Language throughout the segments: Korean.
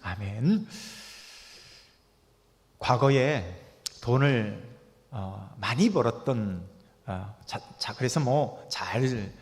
아멘. 과거에 돈을 많이 벌었던 그래서 뭐 잘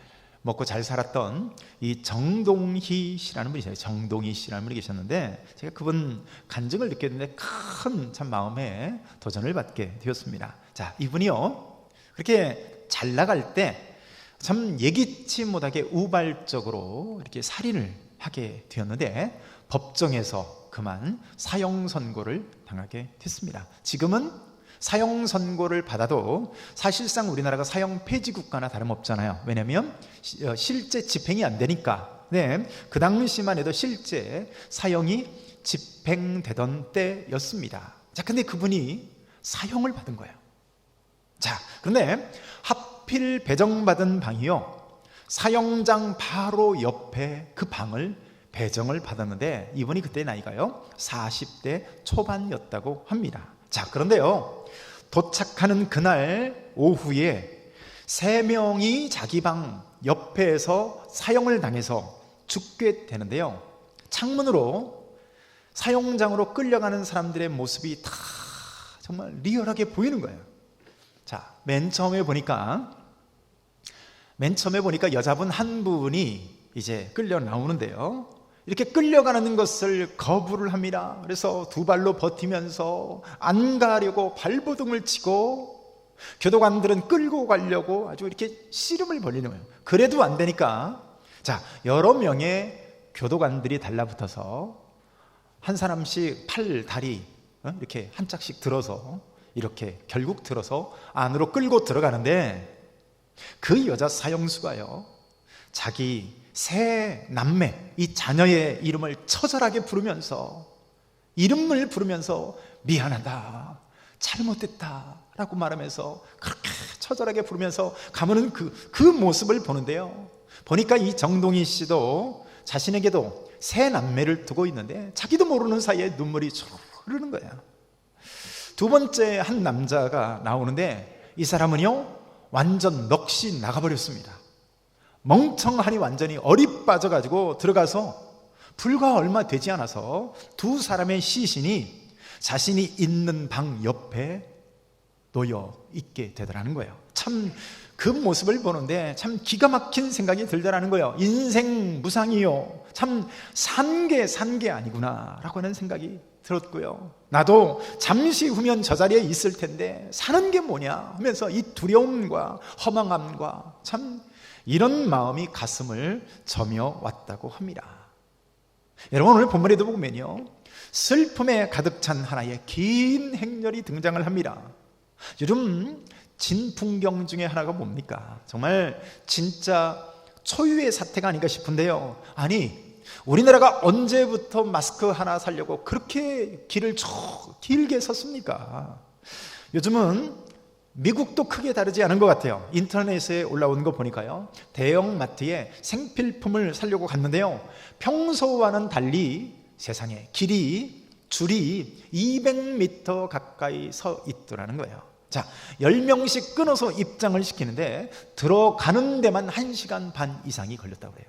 먹고 잘 살았던 이 정동희 씨라는 분이 있어요. 정동희 씨라는 분이 계셨는데 제가 그분 간증을 느꼈는데 큰 참 마음에 도전을 받게 되었습니다. 자, 이분이요 그렇게 잘 나갈 때 참 예기치 못하게 우발적으로 이렇게 살인을 하게 되었는데 법정에서 그만 사형 선고를 당하게 됐습니다. 지금은 사형 선고를 받아도 사실상 우리나라가 사형 폐지 국가나 다름없잖아요. 왜냐하면 실제 집행이 안 되니까. 네, 그 당시만 해도 실제 사형이 집행되던 때였습니다. 자, 근데 그분이 사형을 받은 거예요. 자, 그런데 하필 배정받은 방이요 사형장 바로 옆에 그 방을 배정을 받았는데 이분이 그때 나이가요 40대 초반이었다고 합니다. 자, 그런데요 도착하는 그날 오후에 3명이 자기 방 옆에서 사형을 당해서 죽게 되는데요, 창문으로 사형장으로 끌려가는 사람들의 모습이 다 정말 리얼하게 보이는 거예요. 자, 맨 처음에 보니까 여자분 한 분이 이제 끌려 나오는데요, 이렇게 끌려가는 것을 거부를 합니다. 그래서 2발로 버티면서 안 가려고 발버둥을 치고 교도관들은 끌고 가려고 아주 이렇게 씨름을 벌이는 거예요. 그래도 안 되니까 자, 여러 명의 교도관들이 달라붙어서 한 사람씩 팔, 다리 이렇게 한 짝씩 들어서 이렇게 결국 들어서 안으로 끌고 들어가는데 그 여자 사형수가요 자기 세 남매, 이 자녀의 이름을 처절하게 부르면서 미안하다, 잘못됐다 라고 말하면서 그렇게 처절하게 부르면서 가무는 그 모습을 보는데요, 보니까 이 정동희 씨도 자신에게도 세 남매를 두고 있는데 자기도 모르는 사이에 눈물이 주르륵 흐르는 거예요. 두 번째 한 남자가 나오는데 이 사람은요 완전 넋이 나가버렸습니다. 멍청하니 완전히 얼이 빠져가지고 들어가서 불과 얼마 되지 않아서 두 사람의 시신이 자신이 있는 방 옆에 놓여 있게 되더라는 거예요. 참 그 모습을 보는데 참 기가 막힌 생각이 들더라는 거예요. 인생 무상이요, 참 산 게 아니구나 라고 하는 생각이 들었고요, 나도 잠시 후면 저 자리에 있을 텐데 사는 게 뭐냐 하면서 이 두려움과 허망함과 참 이런 마음이 가슴을 저며 왔다고 합니다. 여러분, 오늘 본문에도 보면요 슬픔에 가득 찬 하나의 긴 행렬이 등장을 합니다. 요즘 진풍경 중에 하나가 뭡니까? 정말 진짜 초유의 사태가 아닌가 싶은데요, 아니 우리나라가 언제부터 마스크 하나 사려고 그렇게 길을 길게 섰습니까? 요즘은 미국도 크게 다르지 않은 것 같아요. 인터넷에 올라온 거 보니까요, 대형 마트에 생필품을 사려고 갔는데요, 평소와는 달리 세상에 줄이 200m 가까이 서 있더라는 거예요. 자, 10명씩 끊어서 입장을 시키는데 들어가는 데만 1시간 반 이상이 걸렸다고 해요.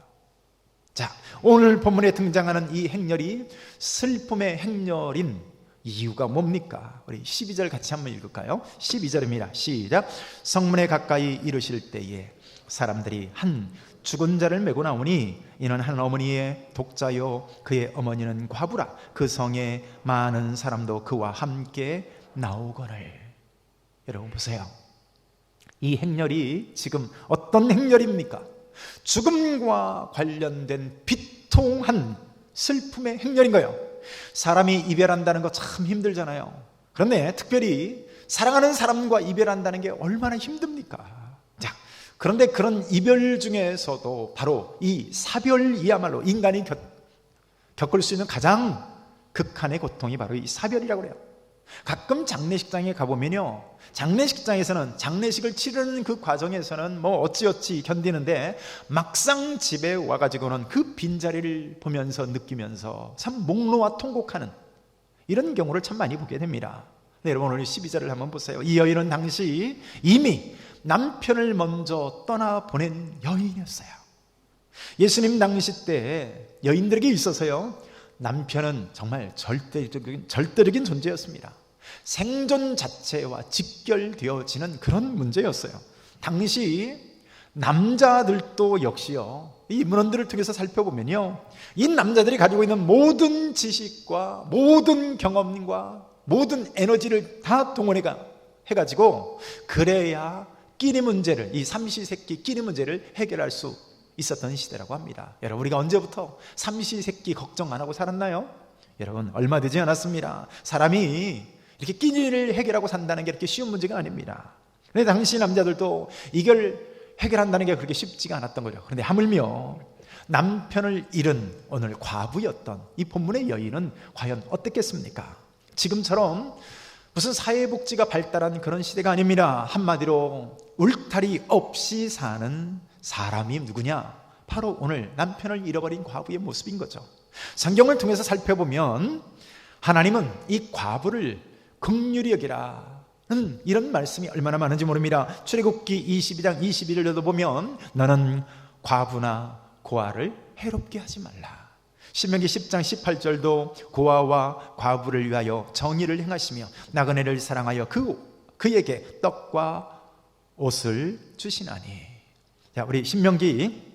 자, 오늘 본문에 등장하는 이 행렬이 슬픔의 행렬인 이유가 뭡니까? 우리 12절 같이 한번 읽을까요? 12절입니다. 시작. 성문에 가까이 이르실 때에 사람들이 한 죽은 자를 메고 나오니 이는 한 어머니의 독자요 그의 어머니는 과부라. 그 성에 많은 사람도 그와 함께 나오거늘. 여러분 보세요, 이 행렬이 지금 어떤 행렬입니까? 죽음과 관련된 비통한 슬픔의 행렬인 거예요. 사람이 이별한다는 거 참 힘들잖아요. 그런데 특별히 사랑하는 사람과 이별한다는 게 얼마나 힘듭니까? 자, 그런데 그런 이별 중에서도 바로 이 사별이야말로 인간이 겪을 수 있는 가장 극한의 고통이 바로 이 사별이라고 그래요. 가끔 장례식장에 가보면요, 장례식장에서는 장례식을 치르는 그 과정에서는 뭐 어찌어찌 견디는데 막상 집에 와가지고는 그 빈자리를 보면서 느끼면서 참 목 놓아 통곡하는 이런 경우를 참 많이 보게 됩니다. 네, 여러분 오늘 12절을 한번 보세요. 이 여인은 당시 이미 남편을 먼저 떠나보낸 여인이었어요. 예수님 당시 때 여인들에게 있어서요 남편은 정말 절대적인 존재였습니다. 생존 자체와 직결되어지는 그런 문제였어요. 당시 남자들도 역시요, 이 문헌들을 통해서 살펴보면요, 이 남자들이 가지고 있는 모든 지식과 모든 경험과 모든 에너지를 다 동원해가지고 그래야 끼니 문제를, 이 삼시세끼 끼니 문제를 해결할 수 있었던 시대라고 합니다. 여러분, 우리가 언제부터 삼시세끼 걱정 안 하고 살았나요? 여러분, 얼마 되지 않았습니다. 사람이 이렇게 끼니를 해결하고 산다는 게 그렇게 쉬운 문제가 아닙니다. 그런데 당시 남자들도 이걸 해결한다는 게 그렇게 쉽지가 않았던 거죠. 그런데 하물며 남편을 잃은 오늘 과부였던 이 본문의 여인은 과연 어땠겠습니까? 지금처럼 무슨 사회복지가 발달한 그런 시대가 아닙니다. 한마디로 울타리 없이 사는 사람이 누구냐? 바로 오늘 남편을 잃어버린 과부의 모습인 거죠. 성경을 통해서 살펴보면 하나님은 이 과부를 긍휼히 여기라는 이런 말씀이 얼마나 많은지 모릅니다. 출애굽기 22장 21절에도 보면 너는 과부나 고아를 해롭게 하지 말라. 신명기 10장 18절도 고아와 과부를 위하여 정의를 행하시며 나그네를 사랑하여 그에게 떡과 옷을 주시나니. 자, 우리 신명기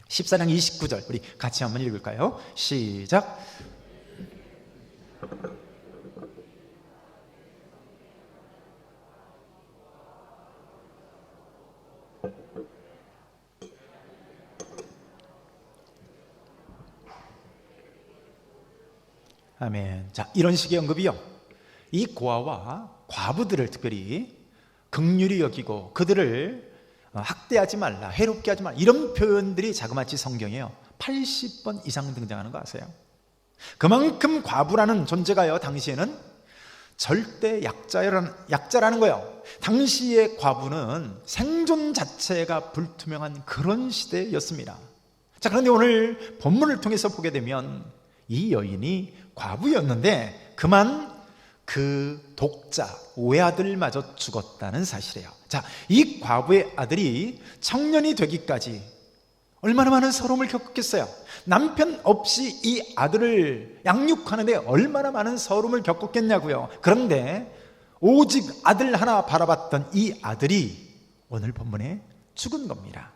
14장 29절 우리 같이 한번 읽을까요? 시작. 아멘. 자, 이런 식의 언급이요, 이 고아와 과부들을 특별히 긍휼히 여기고 그들을 학대하지 말라, 해롭게 하지 말라, 이런 표현들이 자그마치 성경에요 80번 이상 등장하는 거 아세요? 그만큼 과부라는 존재가요, 당시에는 절대 약자라는 거예요. 당시의 과부는 생존 자체가 불투명한 그런 시대였습니다. 자, 그런데 오늘 본문을 통해서 보게 되면 이 여인이 과부였는데 그만 그 독자 외아들마저 죽었다는 사실이에요. 자, 이 과부의 아들이 청년이 되기까지 얼마나 많은 서러움을 겪었겠어요. 남편 없이 이 아들을 양육하는데 얼마나 많은 서러움을 겪었겠냐고요. 그런데 오직 아들 하나 바라봤던 이 아들이 오늘 본문에 죽은 겁니다.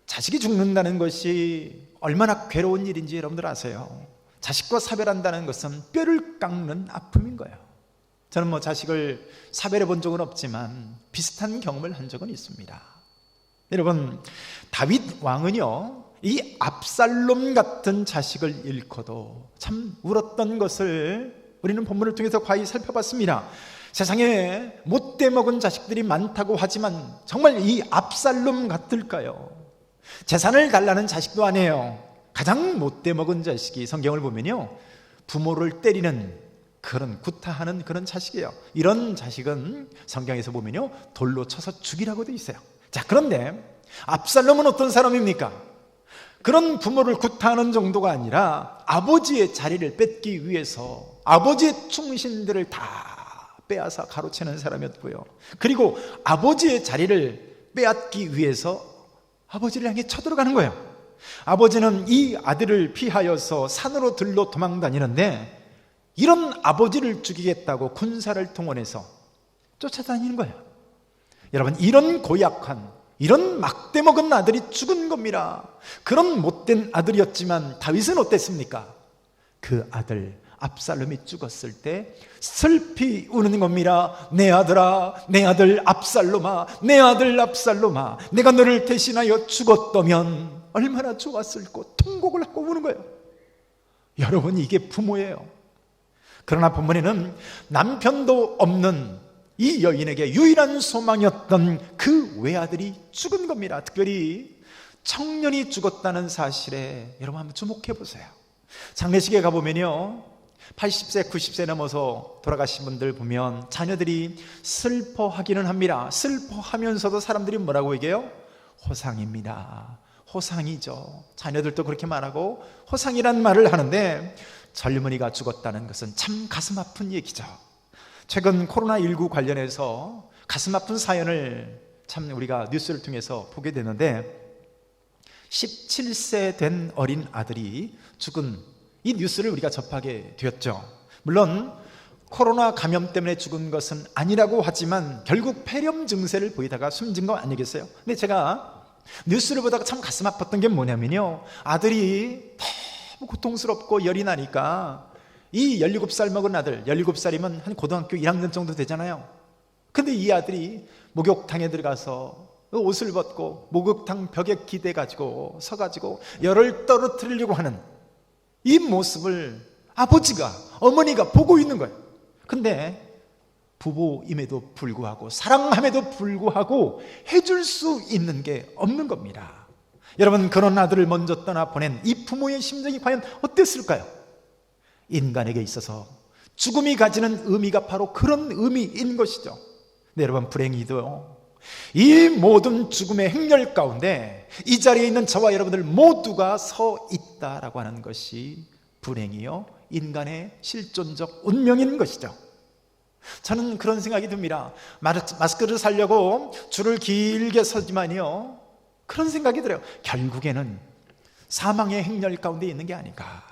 자식이 죽는다는 것이 얼마나 괴로운 일인지 여러분들 아세요? 자식과 사별한다는 것은 뼈를 깎는 아픔인 거예요. 저는 자식을 사별해 본 적은 없지만 비슷한 경험을 한 적은 있습니다. 여러분, 다윗 왕은요, 이 압살롬 같은 자식을 잃고도 참 울었던 것을 우리는 본문을 통해서 과히 살펴봤습니다. 세상에 못돼 먹은 자식들이 많다고 하지만 정말 이 압살롬 같을까요? 재산을 달라는 자식도 아니에요. 가장 못돼 먹은 자식이 성경을 보면요, 부모를 때리는 그런 구타하는 그런 자식이에요. 이런 자식은 성경에서 보면요, 돌로 쳐서 죽이라고 되어 있어요. 자, 그런데 압살롬은 어떤 사람입니까? 그런 부모를 구타하는 정도가 아니라 아버지의 자리를 뺏기 위해서 아버지의 충신들을 다 빼앗아 가로채는 사람이었고요, 그리고 아버지의 자리를 빼앗기 위해서 아버지를 향해 쳐들어가는 거예요. 아버지는 이 아들을 피하여서 산으로 들러 도망 다니는데 이런 아버지를 죽이겠다고 군사를 동원해서 쫓아다니는 거예요. 여러분, 이런 고약한, 이런 막대 먹은 아들이 죽은 겁니다. 그런 못된 아들이었지만 다윗은 어땠습니까? 그 아들 압살롬이 죽었을 때 슬피 우는 겁니다. 내 아들아, 내 아들 압살롬아, 내 아들 압살롬아, 내가 너를 대신하여 죽었다면 얼마나 좋았을꼬, 통곡을 하고 우는 거예요. 여러분, 이게 부모예요. 그러나 본문에는 남편도 없는 이 여인에게 유일한 소망이었던 그 외아들이 죽은 겁니다. 특별히 청년이 죽었다는 사실에 여러분 한번 주목해 보세요. 장례식에 가보면요, 80세 90세 넘어서 돌아가신 분들 보면 자녀들이 슬퍼하기는 합니다. 슬퍼하면서도 사람들이 뭐라고 얘기해요? 호상입니다. 호상이죠. 자녀들도 그렇게 말하고 호상이란 말을 하는데 젊은이가 죽었다는 것은 참 가슴 아픈 얘기죠. 최근 코로나19 관련해서 가슴 아픈 사연을 참 우리가 뉴스를 통해서 보게 되는데 17세 된 어린 아들이 죽은 이 뉴스를 우리가 접하게 되었죠. 물론 코로나 감염 때문에 죽은 것은 아니라고 하지만 결국 폐렴 증세를 보이다가 숨진 거 아니겠어요? 근데 제가 뉴스를 보다가 참 가슴 아팠던 게 뭐냐면요, 아들이 너무 고통스럽고 열이 나니까 이 17살 먹은 아들, 17살이면 한 고등학교 1학년 정도 되잖아요. 근데 이 아들이 목욕탕에 들어가서 옷을 벗고 목욕탕 벽에 기대가지고 서가지고 열을 떨어뜨리려고 하는 이 모습을 아버지가, 어머니가 보고 있는 거예요. 근데 부부임에도 불구하고, 사랑함에도 불구하고 해줄 수 있는 게 없는 겁니다. 여러분, 그런 아들을 먼저 떠나 보낸 이 부모의 심정이 과연 어땠을까요? 인간에게 있어서 죽음이 가지는 의미가 바로 그런 의미인 것이죠. 네, 여러분, 불행히도 이 모든 죽음의 행렬 가운데 이 자리에 있는 저와 여러분들 모두가 서 있다라고 하는 것이 불행이요, 인간의 실존적 운명인 것이죠. 저는 그런 생각이 듭니다. 마스크를 사려고 줄을 길게 서지만요, 그런 생각이 들어요. 결국에는 사망의 행렬 가운데 있는 게 아닌가.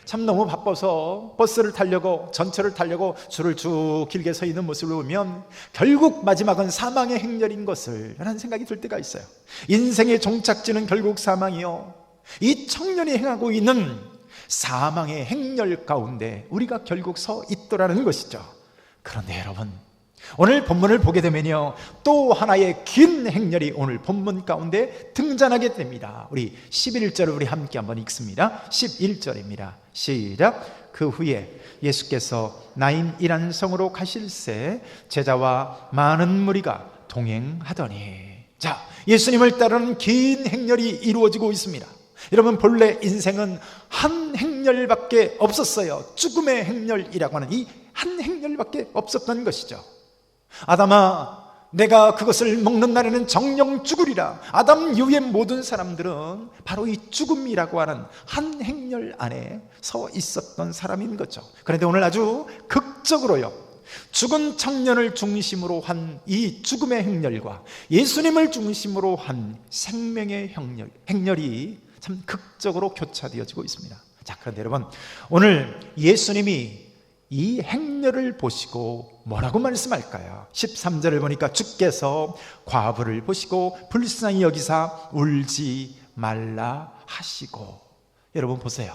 참 너무 바빠서 버스를 타려고, 전철을 타려고 줄을 쭉 길게 서 있는 모습을 보면 결국 마지막은 사망의 행렬인 것을 라는 생각이 들 때가 있어요. 인생의 종착지는 결국 사망이요, 이 청년이 행하고 있는 사망의 행렬 가운데 우리가 결국 서 있더라는 것이죠. 그런데 여러분, 오늘 본문을 보게 되면요, 또 하나의 긴 행렬이 오늘 본문 가운데 등장하게 됩니다. 우리 11절을 우리 함께 한번 읽습니다. 11절입니다. 시작. 그 후에 예수께서 나인이라는 성으로 가실새 제자와 많은 무리가 동행하더니. 자, 예수님을 따르는 긴 행렬이 이루어지고 있습니다. 여러분, 본래 인생은 한 행렬밖에 없었어요. 죽음의 행렬이라고 하는 이 한 행렬밖에 없었던 것이죠. 아담아, 내가 그것을 먹는 날에는 정령 죽으리라. 아담 이후의 모든 사람들은 바로 이 죽음이라고 하는 한 행렬 안에 서 있었던 사람인 거죠. 그런데 오늘 아주 극적으로요, 죽은 청년을 중심으로 한 이 죽음의 행렬과 예수님을 중심으로 한 생명의 행렬이 참 극적으로 교차되어지고 있습니다. 자, 그런데 여러분, 오늘 예수님이 이 행렬을 보시고 뭐라고 말씀할까요? 13절을 보니까 주께서 과부를 보시고 불쌍히 여기사 울지 말라 하시고. 여러분 보세요,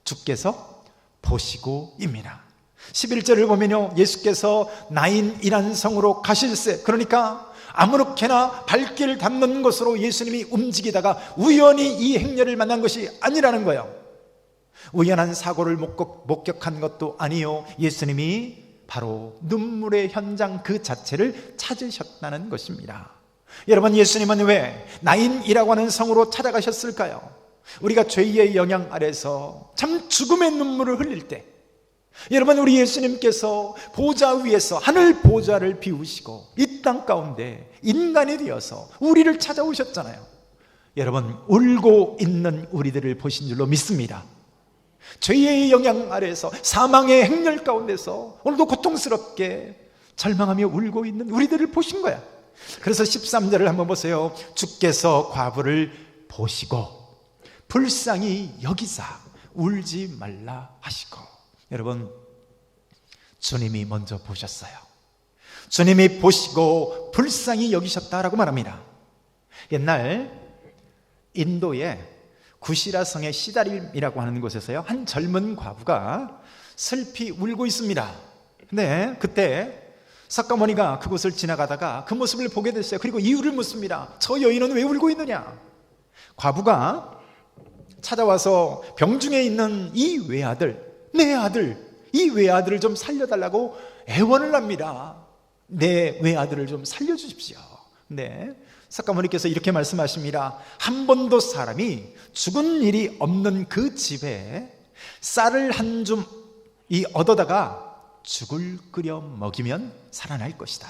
주께서 보시고입니다. 11절을 보면요, 예수께서 나인이라는 성으로 가실새, 그러니까 아무렇게나 발길 닿는 것으로 예수님이 움직이다가 우연히 이 행렬을 만난 것이 아니라는 거예요. 우연한 사고를 목격한 것도 아니요, 예수님이 바로 눈물의 현장 그 자체를 찾으셨다는 것입니다. 여러분, 예수님은 왜 나인이라고 하는 성으로 찾아가셨을까요? 우리가 죄의 영향 아래서 참 죽음의 눈물을 흘릴 때, 여러분, 우리 예수님께서 보좌 위에서 하늘 보좌를 비우시고 이 땅 가운데 인간이 되어서 우리를 찾아오셨잖아요. 여러분, 울고 있는 우리들을 보신 줄로 믿습니다. 죄의 영향 아래에서 사망의 행렬 가운데서 오늘도 고통스럽게 절망하며 울고 있는 우리들을 보신 거야. 그래서 13절을 한번 보세요. 주께서 과부를 보시고 불쌍히 여기사 울지 말라 하시고. 여러분, 주님이 먼저 보셨어요. 주님이 보시고 불쌍히 여기셨다라고 말합니다. 옛날 인도에 구시라성의 시다림이라고 하는 곳에서요, 한 젊은 과부가 슬피 울고 있습니다. 근데 그때 석가모니가 그곳을 지나가다가 그 모습을 보게 됐어요. 그리고 이유를 묻습니다. 저 여인은 왜 울고 있느냐? 과부가 찾아와서 병중에 있는 이 외아들, 내 아들, 이 외아들을 좀 살려달라고 애원을 합니다. 내 외아들을 좀 살려주십시오. 네, 석가모니께서 이렇게 말씀하십니다. 한 번도 사람이 죽은 일이 없는 그 집에 쌀을 한 줌 얻어다가 죽을 끓여 먹이면 살아날 것이다.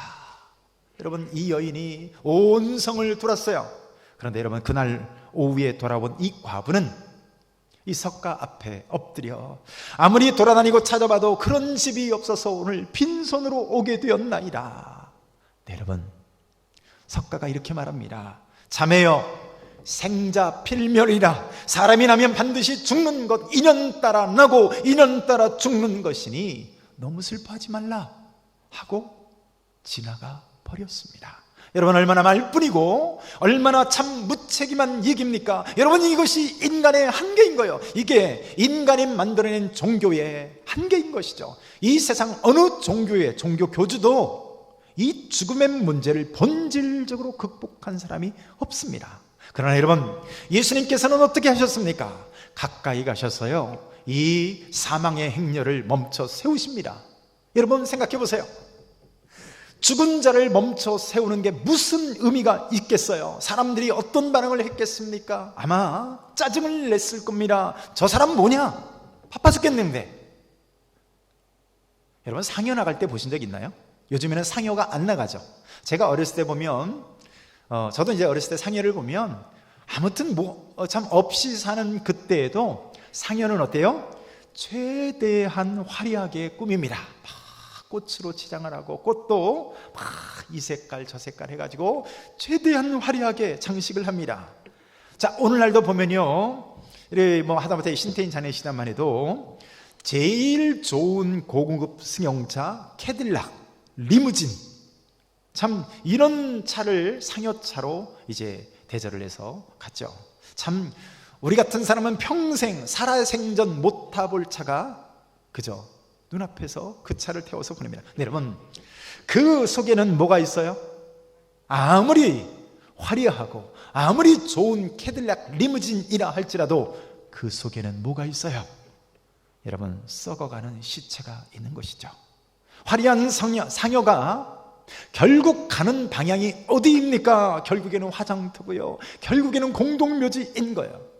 여러분, 이 여인이 온 성을 돌았어요. 그런데 여러분, 그날 오후에 돌아온 이 과부는 이 석가 앞에 엎드려 아무리 돌아다니고 찾아봐도 그런 집이 없어서 오늘 빈손으로 오게 되었나이다. 네, 여러분, 석가가 이렇게 말합니다. 자매여, 생자 필멸이라. 사람이 나면 반드시 죽는 것, 인연 따라 나고 인연 따라 죽는 것이니 너무 슬퍼하지 말라 하고 지나가 버렸습니다. 여러분, 얼마나 말뿐이고 얼마나 참 무책임한 얘기입니까? 여러분, 이것이 인간의 한계인 거예요. 이게 인간이 만들어낸 종교의 한계인 것이죠. 이 세상 어느 종교의 종교 교주도 이 죽음의 문제를 본질적으로 극복한 사람이 없습니다. 그러나 여러분, 예수님께서는 어떻게 하셨습니까? 가까이 가셔서요, 이 사망의 행렬을 멈춰 세우십니다. 여러분, 생각해 보세요. 죽은 자를 멈춰 세우는 게 무슨 의미가 있겠어요? 사람들이 어떤 반응을 했겠습니까? 아마 짜증을 냈을 겁니다. 저 사람 뭐냐? 바빠 죽겠는데. 여러분, 상여 나갈 때 보신 적 있나요? 요즘에는 상여가 안 나가죠. 제가 어렸을 때 보면 저도 이제 어렸을 때 상여를 보면 아무튼 참 없이 사는 그때에도 상여는 어때요? 최대한 화려하게 꾸밉니다. 꽃으로 치장을 하고 꽃도 막 이 색깔 저 색깔 해가지고 최대한 화려하게 장식을 합니다. 자, 오늘날도 보면요, 하다못해 신태인 자네시다만 해도 제일 좋은 고급 승용차 캐딜락, 리무진, 참 이런 차를 상여차로 이제 대절을 해서 갔죠. 참 우리 같은 사람은 평생 살아생전 못 타볼 차가 그저 눈앞에서 그 차를 태워서 보냅니다. 네, 여러분, 그 속에는 뭐가 있어요? 아무리 화려하고 아무리 좋은 캐딜락 리무진이라 할지라도 그 속에는 뭐가 있어요? 여러분, 썩어가는 시체가 있는 것이죠. 화려한 상여가 결국 가는 방향이 어디입니까? 결국에는 화장터고요, 결국에는 공동묘지인 거예요.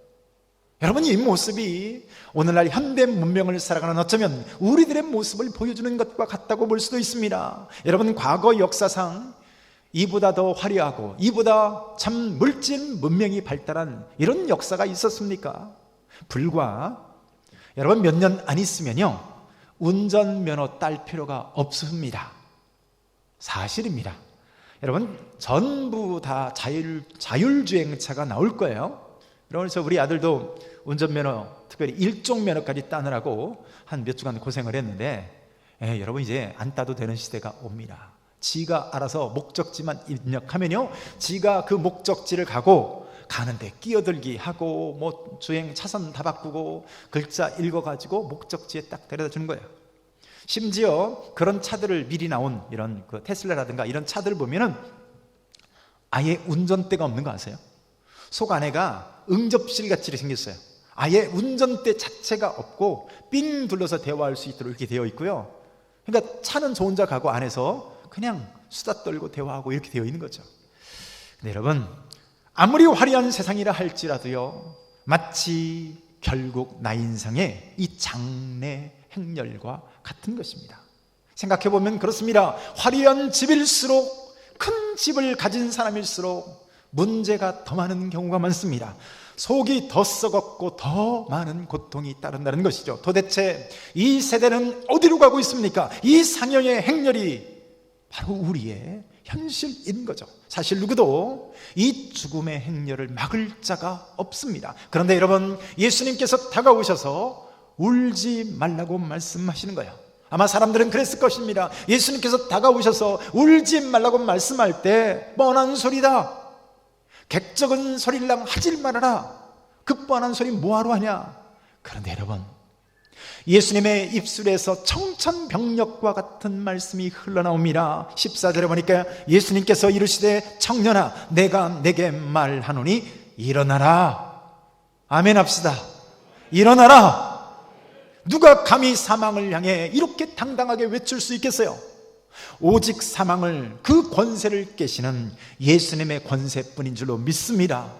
여러분, 이 모습이 오늘날 현대 문명을 살아가는 어쩌면 우리들의 모습을 보여주는 것과 같다고 볼 수도 있습니다. 여러분, 과거 역사상 이보다 더 화려하고 이보다 참 물질 문명이 발달한 이런 역사가 있었습니까? 불과 여러분 몇 년 안 있으면요, 운전면허 딸 필요가 없습니다. 사실입니다. 여러분, 전부 다 자율주행차가 나올 거예요. 그래서 우리 아들도 운전면허, 특별히 일종면허까지 따느라고 한 몇 주간 고생을 했는데, 여러분, 이제 안 따도 되는 시대가 옵니다. 지가 알아서 목적지만 입력하면요, 지가 그 목적지를 가는데 끼어들기 하고 주행 차선 다 바꾸고 글자 읽어가지고 목적지에 딱 데려다 주는 거예요. 심지어 그런 차들을 미리 나온 이런 그 테슬라라든가 이런 차들을 보면은 아예 운전대가 없는 거 아세요? 속 안에가 응접실 같이 생겼어요. 아예 운전대 자체가 없고 삥 둘러서 대화할 수 있도록 이렇게 되어 있고요. 그러니까 차는 저 혼자 가고 안에서 그냥 수다 떨고 대화하고 이렇게 되어 있는 거죠. 근데 여러분, 아무리 화려한 세상이라 할지라도요, 마치 결국 나 인생의 이 장래 행렬과 같은 것입니다. 생각해보면 그렇습니다. 화려한 집일수록, 큰 집을 가진 사람일수록 문제가 더 많은 경우가 많습니다. 속이 더 썩었고 더 많은 고통이 따른다는 것이죠. 도대체 이 세대는 어디로 가고 있습니까? 이 상여의 행렬이 바로 우리의 현실인 거죠. 사실 누구도 이 죽음의 행렬을 막을 자가 없습니다. 그런데 여러분, 예수님께서 다가오셔서 울지 말라고 말씀하시는 거예요. 아마 사람들은 그랬을 것입니다. 예수님께서 다가오셔서 울지 말라고 말씀할 때 뻔한 소리다, 객적은 소리랑 하질 말아라, 그 뻔한 소리 뭐하러 하냐. 그런데 여러분, 예수님의 입술에서 청천벽력과 같은 말씀이 흘러나옵니다. 14절에 보니까 예수님께서 이르시되 청년아, 내가 내게 말하노니 일어나라. 아멘 합시다. 일어나라. 누가 감히 사망을 향해 이렇게 당당하게 외칠 수 있겠어요? 오직 사망을, 그 권세를 깨시는 예수님의 권세뿐인 줄로 믿습니다.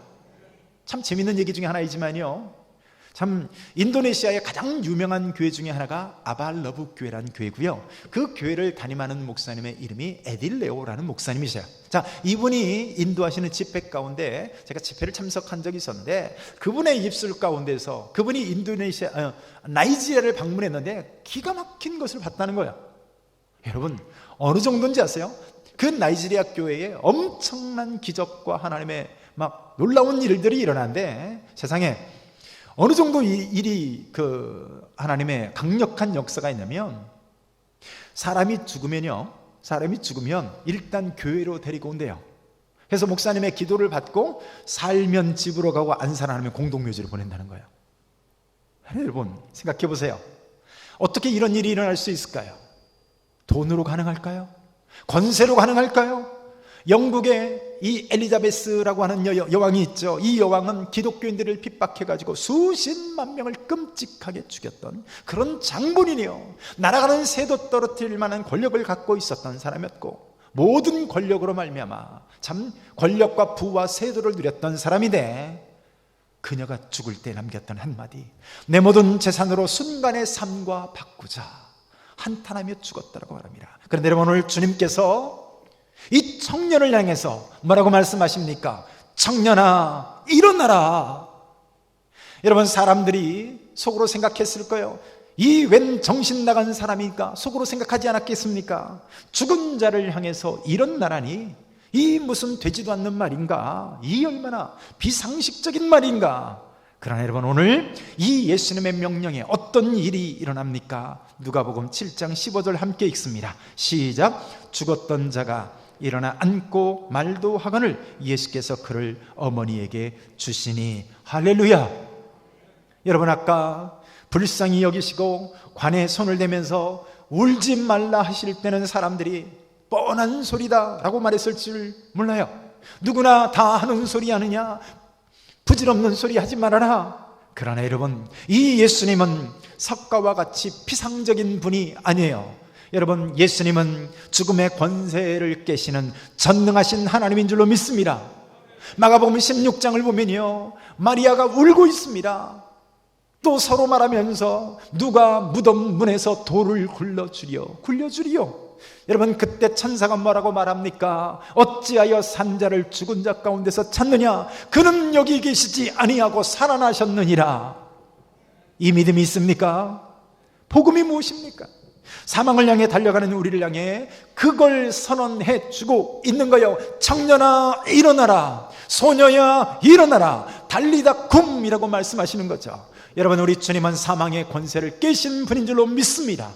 참 재밌는 얘기 중에 하나이지만요, 참 인도네시아의 가장 유명한 교회 중에 하나가 아발러브 교회라는 교회고요, 그 교회를 담임하는 목사님의 이름이 에딜레오라는 목사님이세요. 자, 이분이 인도하시는 집회 가운데 제가 집회를 참석한 적이 있었는데, 그분의 입술 가운데서 그분이 나이지리아를 방문했는데 기가 막힌 것을 봤다는 거예요. 여러분, 어느 정도인지 아세요? 그 나이지리아 교회에 엄청난 기적과 하나님의 막 놀라운 일들이 일어나는데, 세상에 어느 정도 이 일이 하나님의 강력한 역사가 있냐면, 사람이 죽으면 일단 교회로 데리고 온대요. 그래서 목사님의 기도를 받고 살면 집으로 가고 안 살아나면 공동묘지로 보낸다는 거예요. 여러분 생각해 보세요. 어떻게 이런 일이 일어날 수 있을까요? 돈으로 가능할까요? 권세로 가능할까요? 영국의 이 엘리자베스라고 하는 여왕이 있죠. 이 여왕은 기독교인들을 핍박해가지고 수십만 명을 끔찍하게 죽였던 그런 장본인이요, 날아가는 새도 떨어뜨릴 만한 권력을 갖고 있었던 사람이었고, 모든 권력으로 말미암아 참 권력과 부와 세도를 누렸던 사람인데, 그녀가 죽을 때 남겼던 한마디, 내 모든 재산으로 순간의 삶과 바꾸자, 한탄하며 죽었다라고 말합니다. 그런데 여러분, 오늘 주님께서 이 청년을 향해서 뭐라고 말씀하십니까? 청년아, 일어나라. 여러분, 사람들이 속으로 생각했을 거예요. 이 웬 정신 나간 사람이니까 속으로 생각하지 않았겠습니까? 죽은 자를 향해서 일어나라니, 이 무슨 되지도 않는 말인가? 이 얼마나 비상식적인 말인가? 그러나 여러분, 오늘 이 예수님의 명령에 어떤 일이 일어납니까? 누가복음 7장 15절 함께 읽습니다. 시작. 죽었던 자가 일어나 앉고 말도 하거늘 예수께서 그를 어머니에게 주시니. 할렐루야. 여러분, 아까 불쌍히 여기시고 관에 손을 대면서 울지 말라 하실 때는 사람들이 뻔한 소리다 라고 말했을 줄 몰라요. 누구나 다 하는 소리 하느냐, 부질없는 소리 하지 말아라. 그러나 여러분, 이 예수님은 석가와 같이 피상적인 분이 아니에요. 여러분, 예수님은 죽음의 권세를 깨시는 전능하신 하나님인 줄로 믿습니다. 마가복음 16장을 보면요, 마리아가 울고 있습니다. 또 서로 말하면서 누가 무덤 문에서 돌을 굴려주리요. 여러분, 그때 천사가 뭐라고 말합니까? 어찌하여 산자를 죽은 자 가운데서 찾느냐? 그는 여기 계시지 아니하고 살아나셨느니라. 이 믿음이 있습니까? 복음이 무엇입니까? 사망을 향해 달려가는 우리를 향해 그걸 선언해 주고 있는 거예요. 청년아, 일어나라. 소녀야, 일어나라. 달리다 굼이라고 말씀하시는 거죠. 여러분, 우리 주님은 사망의 권세를 깨신 분인 줄로 믿습니다.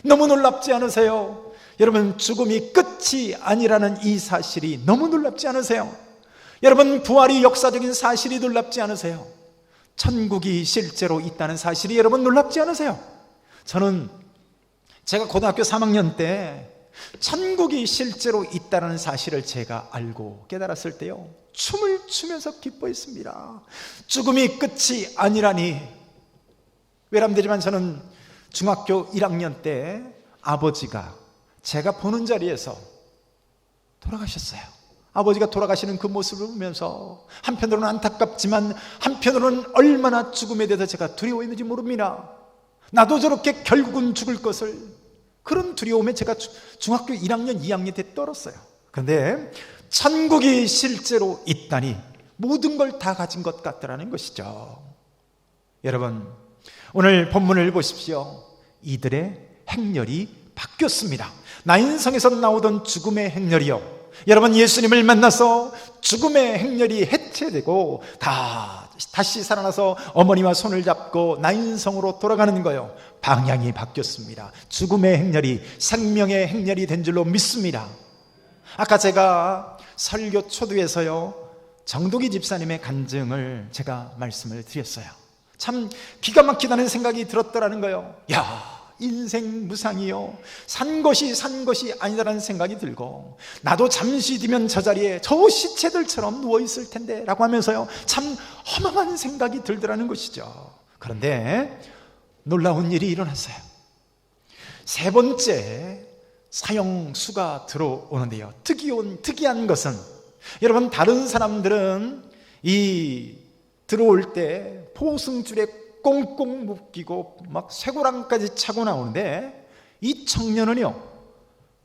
너무 놀랍지 않으세요? 여러분, 죽음이 끝이 아니라는 이 사실이 너무 놀랍지 않으세요? 여러분, 부활이 역사적인 사실이 놀랍지 않으세요? 천국이 실제로 있다는 사실이 여러분 놀랍지 않으세요? 제가 고등학교 3학년 때 천국이 실제로 있다는 사실을 제가 알고 깨달았을 때요, 춤을 추면서 기뻐했습니다. 죽음이 끝이 아니라니. 외람되지만 저는 중학교 1학년 때 아버지가 제가 보는 자리에서 돌아가셨어요. 아버지가 돌아가시는 그 모습을 보면서 한편으로는 안타깝지만 한편으로는 얼마나 죽음에 대해서 제가 두려워했는지 모릅니다. 나도 저렇게 결국은 죽을 것을, 그런 두려움에 제가 중학교 1학년 2학년 때 떨었어요. 그런데 천국이 실제로 있다니 모든 걸 다 가진 것 같더라는 것이죠. 여러분, 오늘 본문을 보십시오. 이들의 행렬이 바뀌었습니다. 나인성에서 나오던 죽음의 행렬이요, 여러분, 예수님을 만나서 죽음의 행렬이 해체되고 다시 살아나서 어머니와 손을 잡고 나인성으로 돌아가는 거예요. 방향이 바뀌었습니다. 죽음의 행렬이 생명의 행렬이 된 줄로 믿습니다. 아까 제가 설교 초두에서요, 정동희 집사님의 간증을 제가 말씀을 드렸어요. 참 기가 막히다는 생각이 들었더라는 거예요. 인생 무상이요, 산 것이 아니다라는 생각이 들고, 나도 잠시 뒤면 저 자리에 저 시체들처럼 누워있을 텐데 라고 하면서요, 참 허망한 생각이 들더라는 것이죠. 그런데 놀라운 일이 일어났어요. 세 번째 사형수가 들어오는데요, 특이한 것은, 여러분, 다른 사람들은 들어올 때 포승줄에 꽁꽁 묶이고 막 쇠고랑까지 차고 나오는데, 이 청년은요,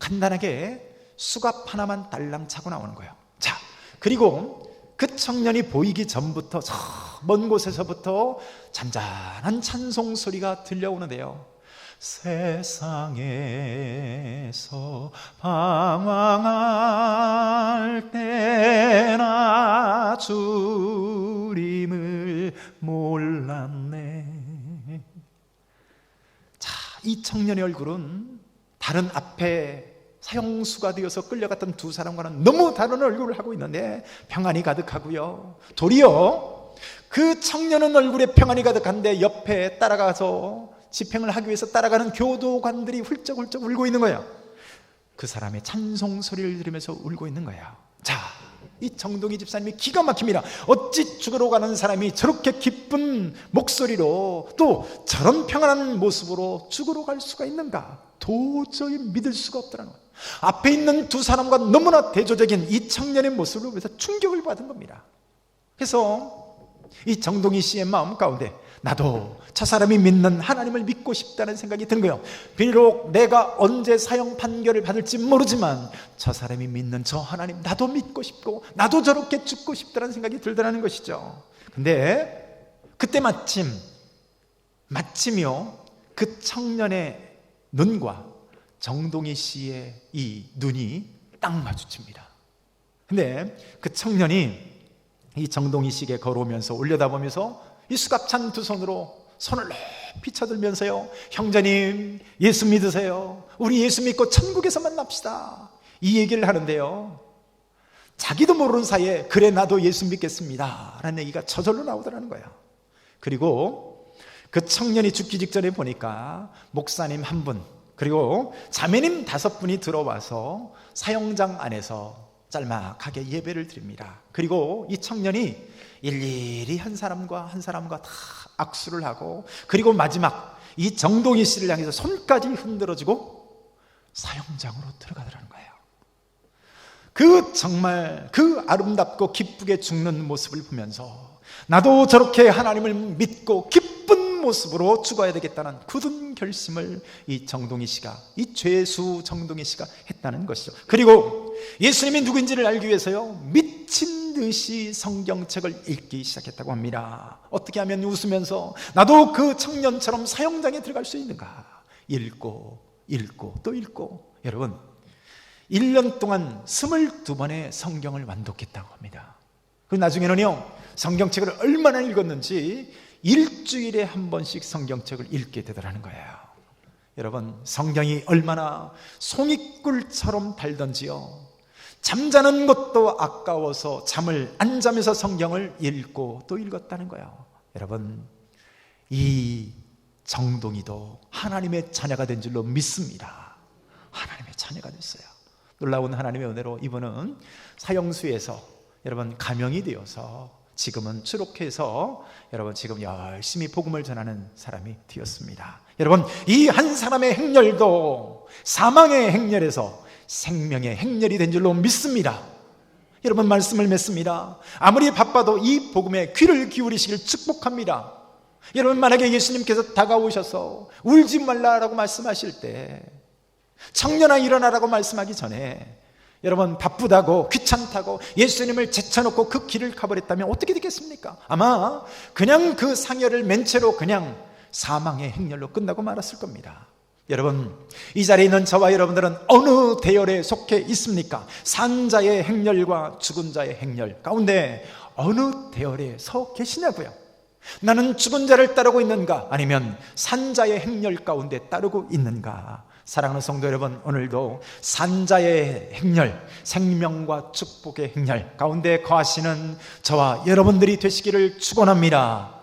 간단하게 수갑 하나만 딸랑 차고 나오는 거예요. 자, 그리고 그 청년이 보이기 전부터 저 먼 곳에서부터 잔잔한 찬송 소리가 들려오는데요, 세상에서 방황할 때나 주님을 몰랐네. 자, 이 청년의 얼굴은 다른 앞에 사형수가 되어서 끌려갔던 두 사람과는 너무 다른 얼굴을 하고 있는데 평안이 가득하고요. 도리어 그 청년은 얼굴에 평안이 가득한데 옆에 따라가서 집행을 하기 위해서 따라가는 교도관들이 훌쩍훌쩍 울고 있는 거예요. 그 사람의 찬송 소리를 들으면서 울고 있는 거예요. 자, 이 정동희 집사님이 기가 막힙니다. 어찌 죽으러 가는 사람이 저렇게 기쁜 목소리로 또 저런 평안한 모습으로 죽으러 갈 수가 있는가? 도저히 믿을 수가 없더라는 거예요. 앞에 있는 두 사람과 너무나 대조적인 이 청년의 모습을 보면서 충격을 받은 겁니다. 그래서 이 정동희 씨의 마음 가운데 나도 저 사람이 믿는 하나님을 믿고 싶다는 생각이 드는 거예요. 비록 내가 언제 사형 판결을 받을지 모르지만 저 사람이 믿는 저 하나님 나도 믿고 싶고 나도 저렇게 죽고 싶다는 생각이 들더라는 것이죠. 근데 그때 마침요 그 청년의 눈과 정동희 씨의 이 눈이 딱 마주칩니다. 근데 그 청년이 이 정동희 씨에게 걸어오면서 올려다보면서 이 수갑찬 두 손으로 손을 높이 쳐들면서요, 형제님 예수 믿으세요. 우리 예수 믿고 천국에서 만납시다. 이 얘기를 하는데요, 자기도 모르는 사이에 그래 나도 예수 믿겠습니다 라는 얘기가 저절로 나오더라는 거예요. 그리고 그 청년이 죽기 직전에 보니까 목사님 한 분 그리고 자매님 5분이 들어와서 사형장 안에서 짤막하게 예배를 드립니다. 그리고 이 청년이 일일이 한 사람과 다 악수를 하고 그리고 마지막 이 정동희 씨를 향해서 손까지 흔들어주고 사형장으로 들어가더라는 거예요. 정말 그 아름답고 기쁘게 죽는 모습을 보면서 나도 저렇게 하나님을 믿고 기쁜 모습으로 죽어야 되겠다는 굳은 결심을 이 죄수 정동희 씨가 했다는 것이죠. 그리고 예수님이 누구인지를 알기 위해서요, 미친 듯이 성경책을 읽기 시작했다고 합니다. 어떻게 하면 웃으면서 나도 그 청년처럼 사형장에 들어갈 수 있는가? 읽고 또 읽고. 여러분, 1년 동안 22번의 성경을 완독했다고 합니다. 그리고 나중에는요, 성경책을 얼마나 읽었는지 일주일에 한 번씩 성경책을 읽게 되더라는 거예요. 여러분, 성경이 얼마나 송이꿀처럼 달던지요, 잠자는 것도 아까워서 잠을 안 자면서 성경을 읽고 또 읽었다는 거예요. 여러분, 이 정동이도 하나님의 자녀가 된 줄로 믿습니다. 하나님의 자녀가 됐어요. 놀라운 하나님의 은혜로 이분은 사형수에서 여러분 감형이 되어서 지금은 추록해서 여러분 지금 열심히 복음을 전하는 사람이 되었습니다. 여러분, 이 한 사람의 행렬도 사망의 행렬에서 생명의 행렬이 된 줄로 믿습니다. 여러분, 말씀을 맺습니다. 아무리 바빠도 이 복음에 귀를 기울이시길 축복합니다. 여러분, 만약에 예수님께서 다가오셔서 울지 말라라고 말씀하실 때, 청년아 일어나라고 말씀하기 전에 여러분 바쁘다고 귀찮다고 예수님을 제쳐놓고 그 길을 가버렸다면 어떻게 되겠습니까? 아마 그냥 그 상여를 맨 채로 그냥 사망의 행렬로 끝나고 말았을 겁니다. 여러분, 이 자리에 있는 저와 여러분들은 어느 대열에 속해 있습니까? 산 자의 행렬과 죽은 자의 행렬 가운데 어느 대열에 서 계시냐고요? 나는 죽은 자를 따르고 있는가? 아니면 산 자의 행렬 가운데 따르고 있는가? 사랑하는 성도 여러분, 오늘도 산자의 행렬, 생명과 축복의 행렬 가운데 거하시는 저와 여러분들이 되시기를 축원합니다.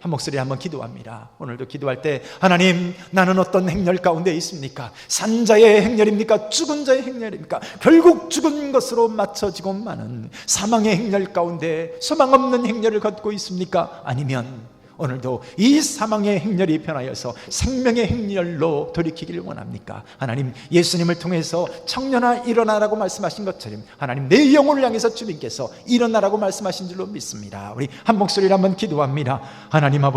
한 목소리 한번 기도합니다. 오늘도 기도할 때, 하나님, 나는 어떤 행렬 가운데 있습니까? 산자의 행렬입니까? 죽은 자의 행렬입니까? 결국 죽은 것으로 맞춰지고 마는 사망의 행렬 가운데 소망 없는 행렬을 걷고 있습니까? 아니면 오늘도 이 사망의 행렬이 변하여서 생명의 행렬로 돌이키기를 원합니까? 하나님, 예수님을 통해서 청년아 일어나라고 말씀하신 것처럼 하나님, 내 영혼을 향해서 주님께서 일어나라고 말씀하신 줄로 믿습니다. 우리 한 목소리로 한번 기도합니다. 하나님 아버지,